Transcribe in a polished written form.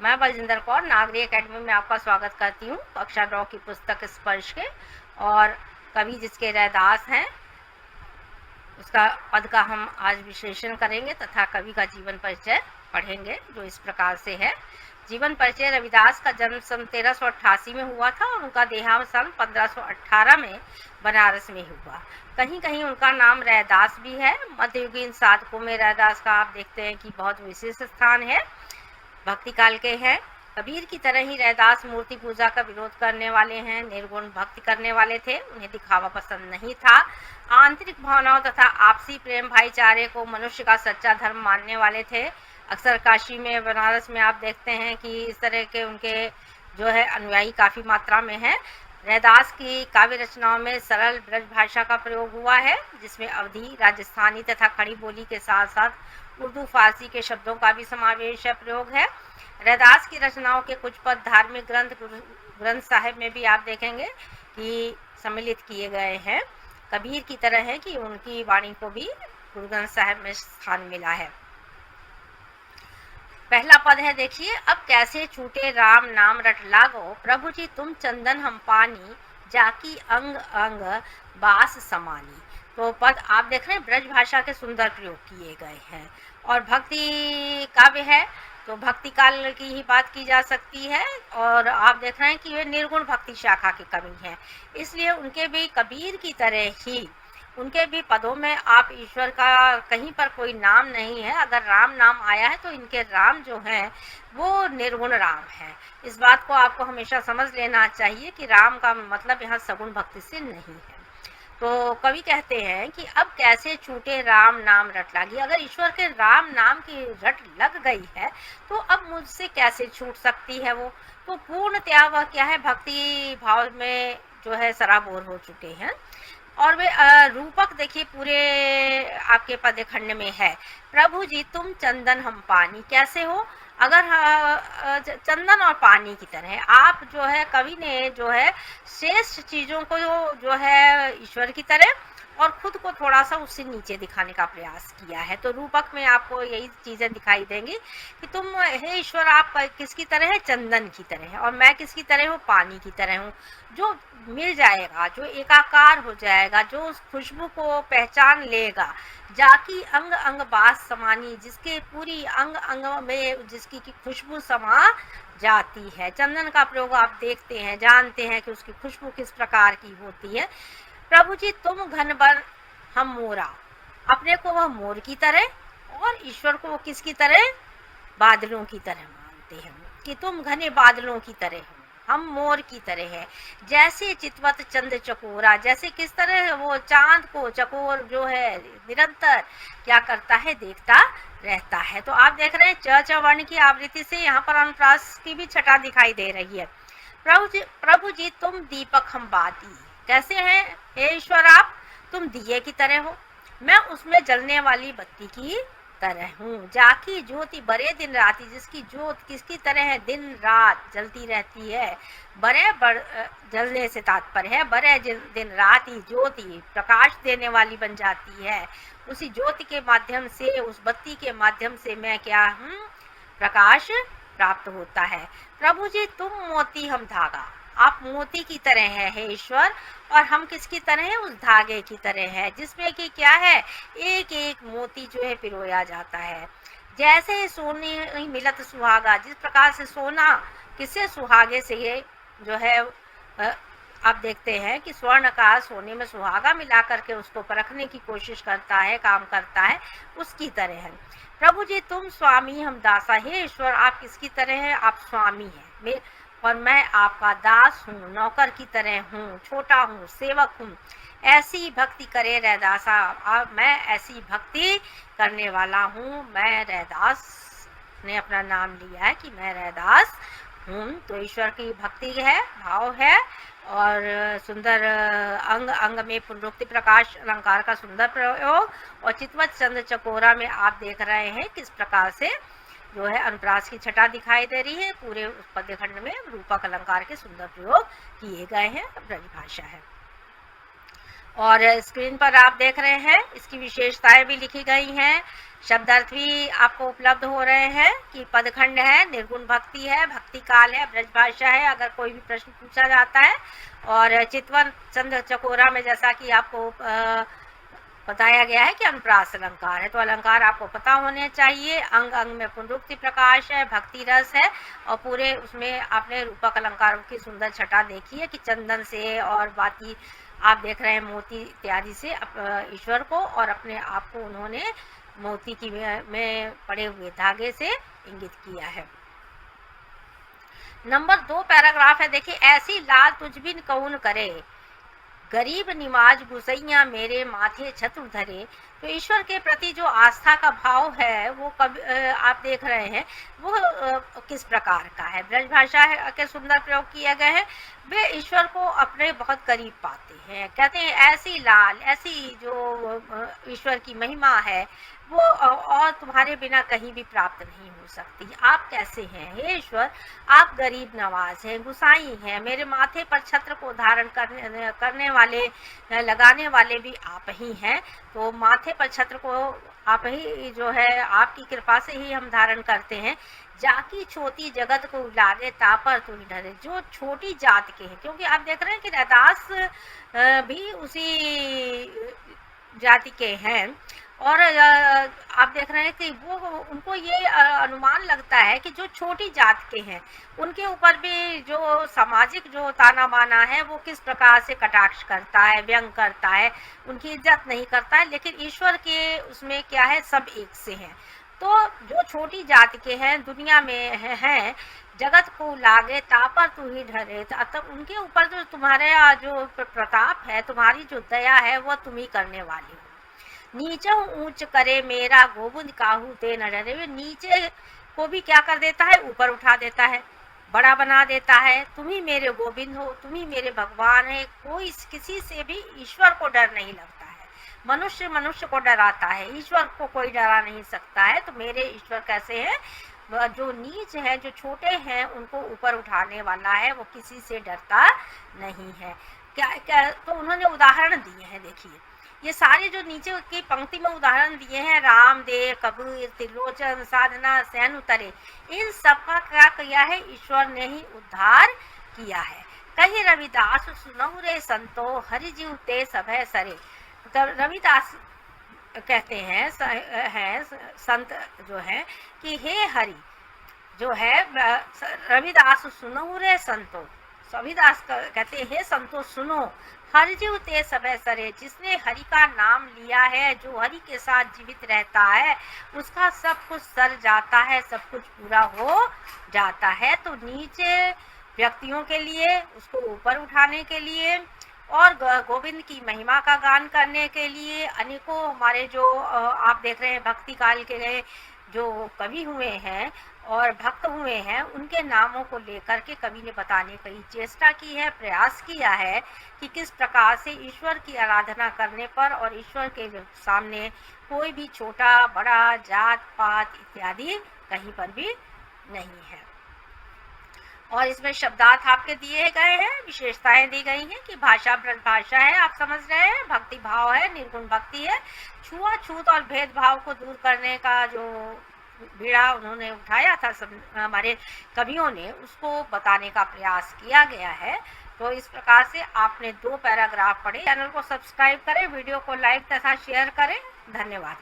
मैं बलजिंदर कौर नागरी एकेडमी में आपका स्वागत करती हूँ। कक्षा 9 की पुस्तक स्पर्श के और कवि जिसके रैदास हैं उसका पद का हम आज विश्लेषण करेंगे तथा कवि का जीवन परिचय पढ़ेंगे, जो इस प्रकार से है। जीवन परिचय। रविदास का जन्म सन 1388 में हुआ था और उनका देहांत सन 1518 में बनारस में हुआ। कहीं कहीं उनका नाम रैदास भी है। मध्ययुगीन साधकों में रैदास का आप देखते हैं कि बहुत विशेष स्थान है। भक्ति काल के हैं। कबीर की तरह ही रैदास मूर्ति पूजा का विरोध करने वाले हैं, निर्गुण भक्ति करने वाले थे। उन्हें दिखावा पसंद नहीं था। आंतरिक भावनाओं तथा आपसी प्रेम भाईचारे को मनुष्य का सच्चा धर्म मानने वाले थे। अक्सर काशी में, बनारस में आप देखते हैं कि इस तरह के उनके जो है अनुयायी काफ़ी मात्रा में हैं। रैदास की काव्य रचनाओं में सरल ब्रज भाषा का प्रयोग हुआ है, जिसमें अवधी, राजस्थानी तथा खड़ी बोली के साथ साथ उर्दू, फारसी के शब्दों का भी समावेश है, प्रयोग है। रैदास की रचनाओं के कुछ पद धार्मिक ग्रंथ साहिब में भी आप देखेंगे कि सम्मिलित किए गए हैं। कबीर की तरह है कि उनकी वाणी को भी गुरु ग्रंथ साहिब में स्थान मिला है। पहला पद है, देखिए। अब कैसे छूटे राम नाम रट लागो, प्रभु जी तुम चंदन हम पानी, जाकी अंग अंग बास समानी। तो पद आप देख रहे हैं ब्रज भाषा के सुंदर प्रयोग किए गए हैं। और भक्ति काव्य है तो भक्ति काल की ही बात की जा सकती है। और आप देख रहे हैं कि वे निर्गुण भक्ति शाखा के कवि हैं, इसलिए उनके भी कबीर की तरह ही उनके भी पदों में आप ईश्वर का कहीं पर कोई नाम नहीं है। अगर राम नाम आया है तो इनके राम जो हैं वो निर्गुण राम है। इस बात को आपको हमेशा समझ लेना चाहिए कि राम का मतलब यहाँ सगुण भक्ति से नहीं है। तो कवि कहते हैं कि अब कैसे छूटे राम नाम रट लागी। अगर ईश्वर के राम नाम की रट लग गई है तो अब मुझसे कैसे छूट सकती है वो। तो पूर्णतया वह क्या है, भक्ति भाव में जो है सराबोर हो चुके हैं। और वे रूपक देखिए पूरे आपके पद खंड में है, प्रभु जी तुम चंदन हम पानी। कैसे हो, अगर चंदन और पानी की तरह आप जो है, कवि ने जो है श्रेष्ठ चीज़ों को जो है ईश्वर की तरह और खुद को थोड़ा सा उससे नीचे दिखाने का प्रयास किया है। तो रूपक में आपको यही चीज़ें दिखाई देंगी कि तुम हे ईश्वर आप किसकी तरह है, चंदन की तरह है, और मैं किसकी तरह हूँ, पानी की तरह हूँ। जो मिल जाएगा, जो एकाकार हो जाएगा, जो उस खुशबू को पहचान लेगा, जाकी अंग अंग बास समानी, जिसके पूरी अंग अंग में जिसकी की खुशबू समा जाती है। चंदन का प्रयोग आप देखते हैं, जानते हैं कि उसकी खुशबू किस प्रकार की होती है। प्रभु जी तुम घन बर हम मोरा, अपने को वह मोर की तरह और ईश्वर को किसकी तरह, बादलों की तरह मानते हैं कि तुम घने बादलों की तरह हो, हम मोर की तरह है। जैसे चितवत चंद चकोरा, जैसे किस तरह वो चांद को चकोर जो है निरंतर क्या करता है, देखता रहता है। तो आप देख रहे हैं च वर्ण की आवृत्ति से यहाँ पर अनुप्रास की भी छटा दिखाई दे रही है। प्रभु जी तुम दीपक हम बाती। कैसे हैं हे ईश्वर आप, तुम दिए की तरह हो, मैं उसमें जलने वाली बत्ती की तरह हूँ। जाकी ज्योति बरे दिन राती, जिसकी ज्योत किसकी तरह है, दिन रात जलती रहती है। जलने से तात्पर्य है बरे दिन रात ही ज्योति प्रकाश देने वाली बन जाती है। उसी ज्योति के माध्यम से, उस बत्ती के माध्यम से मैं क्या हूँ, प्रकाश प्राप्त होता है। प्रभु जी तुम मोती हम धागा, आप मोती की तरह है हे ईश्वर, और हम किसकी तरह है, उस धागे की तरह है जिसमें कि क्या है, एक एक मोती जो है पिरोया जाता है। जैसे सोने मिलत सुहागा, जिस प्रकार से सोना किससे, सुहागे से ये जो है आप देखते हैं कि स्वर्ण का सोने में सुहागा मिला करके उसको परखने की कोशिश करता है, काम करता है, उसकी तरह है। प्रभु जी तुम स्वामी हम दासा, हे ईश्वर आप किसकी तरह है, आप स्वामी हैं और मैं आपका दास हूँ, नौकर की तरह हूँ, छोटा हूँ, सेवक हूँ। ऐसी भक्ति करे रैदासा, मैं ऐसी भक्ति करने वाला हूँ। मैं रैदास ने अपना नाम लिया है कि मैं रैदास हूँ। तो ईश्वर की भक्ति है, भाव है, और सुंदर अंग अंग में पुनरुक्ति प्रकाश अलंकार का सुंदर प्रयोग। और चितवत चंद चकोरा में आप देख रहे हैं किस प्रकार से जो है अनुप्रास की छटा दिखाई दे रही है। पूरे उस पद्यखंड में रूपक अलंकार के सुंदर प्रयोग किए गए हैं, ब्रज भाषा है। और स्क्रीन पर आप देख रहे हैं इसकी विशेषताएं भी लिखी गई हैं, शब्दार्थ भी आपको उपलब्ध हो रहे हैं कि पदखंड है, निर्गुण भक्ति है, भक्ति काल है, ब्रजभाषा है अगर कोई भी प्रश्न पूछा जाता है। और चितवन चंद्र चकोरा में जैसा कि आपको बताया गया है कि अनुप्रास अलंकार है, तो अलंकार आपको पता होने चाहिए। अंग अंग में पुनरुक्ति प्रकाश है, भक्ति रस है, और पूरे उसमें आपने रूपक अलंकारों की सुंदर छटा देखी है कि चंदन से और बाकी आप देख रहे हैं मोती इत्यादि से ईश्वर को और अपने आप को उन्होंने मोती की में पड़े हुए धागे से इंगित किया है। नंबर 2 पैराग्राफ है, देखिए, ऐसी लाल तुझ बिन कौन करे, गरीब निमाज गुसैया मेरे माथे छत्र धरे। तो ईश्वर के प्रति जो आस्था का भाव है वो कभी आप देख रहे हैं वो किस प्रकार का है। ब्रजभाषा के सुंदर प्रयोग किए गए हैं, वे ईश्वर को अपने बहुत करीब पाते हैं। कहते हैं ऐसी लाल, ऐसी जो ईश्वर की महिमा है वो और तुम्हारे बिना कहीं भी प्राप्त नहीं हो सकती। आप कैसे हैं हे ईश्वर, आप गरीब नवाज हैं, गुसाई हैं, मेरे माथे पर छत्र को धारण करने वाले, लगाने वाले भी आप ही हैं। तो माथे पर छत्र को आप ही जो है, आपकी कृपा से ही हम धारण करते हैं। जाकी छोटी जगत को लागे तापर तू ही डरे, जो छोटी जात के हैं, क्योंकि आप देख रहे हैं कि रैदास भी उसी जाति के हैं। और आप देख रहे हैं कि वो उनको ये अनुमान लगता है कि जो छोटी जात के हैं उनके ऊपर भी जो सामाजिक जो ताना बाना है वो किस प्रकार से कटाक्ष करता है, व्यंग करता है, उनकी इज्जत नहीं करता है। लेकिन ईश्वर के उसमें क्या है, सब एक से हैं। तो जो छोटी जात के हैं, दुनिया में हैं, जगत को लागे तापर तू ही ढरे, तब उनके ऊपर जो तुम्हारे जो प्रताप है, तुम्हारी जो दया है वो तुम ही करने वाली हो। नीचे ऊंच करे मेरा गोविंद काहू ते न डरे, वे नीचे को भी क्या कर देता है, ऊपर उठा देता है, बड़ा बना देता है। तुम ही मेरे गोविंद हो, तुम ही मेरे भगवान है। कोई किसी से भी ईश्वर को डर नहीं लगता है। मनुष्य मनुष्य को डराता है, ईश्वर को कोई डरा नहीं सकता है। तो मेरे ईश्वर कैसे हैं, जो नीच है, जो छोटे हैं, उनको ऊपर उठाने वाला है, वो किसी से डरता नहीं है। क्या तो उन्होंने उदाहरण दिए हैं, देखिए ये सारे जो नीचे की पंक्ति में उदाहरण दिए हैं, रामदेव, कबीर, त्रिलोचन, साधना, सैन उतरे, इन सबका क्या किया है, ईश्वर ने ही उद्धार किया है। कही रविदास सुनऊ रे संतो, हरि जीव ते सभय सरे। तो रविदास कहते हैं संत जो है कि हे हरि जो है, रविदास सुनऊ रे संतो, रविदास कहते हैं हे संतो सुनो, हरि जीव ते सबे सरे, जिसने हरि का नाम लिया है, जो हरि के साथ जीवित रहता है, उसका सब कुछ सर जाता है, सब कुछ पूरा हो जाता है। तो नीचे व्यक्तियों के लिए, उसको ऊपर उठाने के लिए और गोविंद की महिमा का गान करने के लिए अनेकों हमारे जो आप देख रहे हैं भक्ति काल के जो कवि हुए हैं और भक्त हुए हैं, उनके नामों को लेकर के कवि ने बताने की चेष्टा की है, प्रयास किया है कि किस प्रकार से ईश्वर की आराधना करने पर और ईश्वर के सामने कोई भी छोटा बड़ा, जात पात इत्यादि कहीं पर भी नहीं है। और इसमें शब्दार्थ आपके दिए गए हैं, विशेषताएं दी गई हैं कि भाषा ब्रजभाषा है, आप समझ रहे हैं, भक्ति भाव है, निर्गुण भक्ति है, छुआछूत और भेदभाव को दूर करने का जो बीड़ा उन्होंने उठाया था हमारे कवियों ने, उसको बताने का प्रयास किया गया है। तो इस प्रकार से आपने 2 पैराग्राफ पढ़े। चैनल को सब्सक्राइब करें, वीडियो को लाइक तथा शेयर करें। धन्यवाद।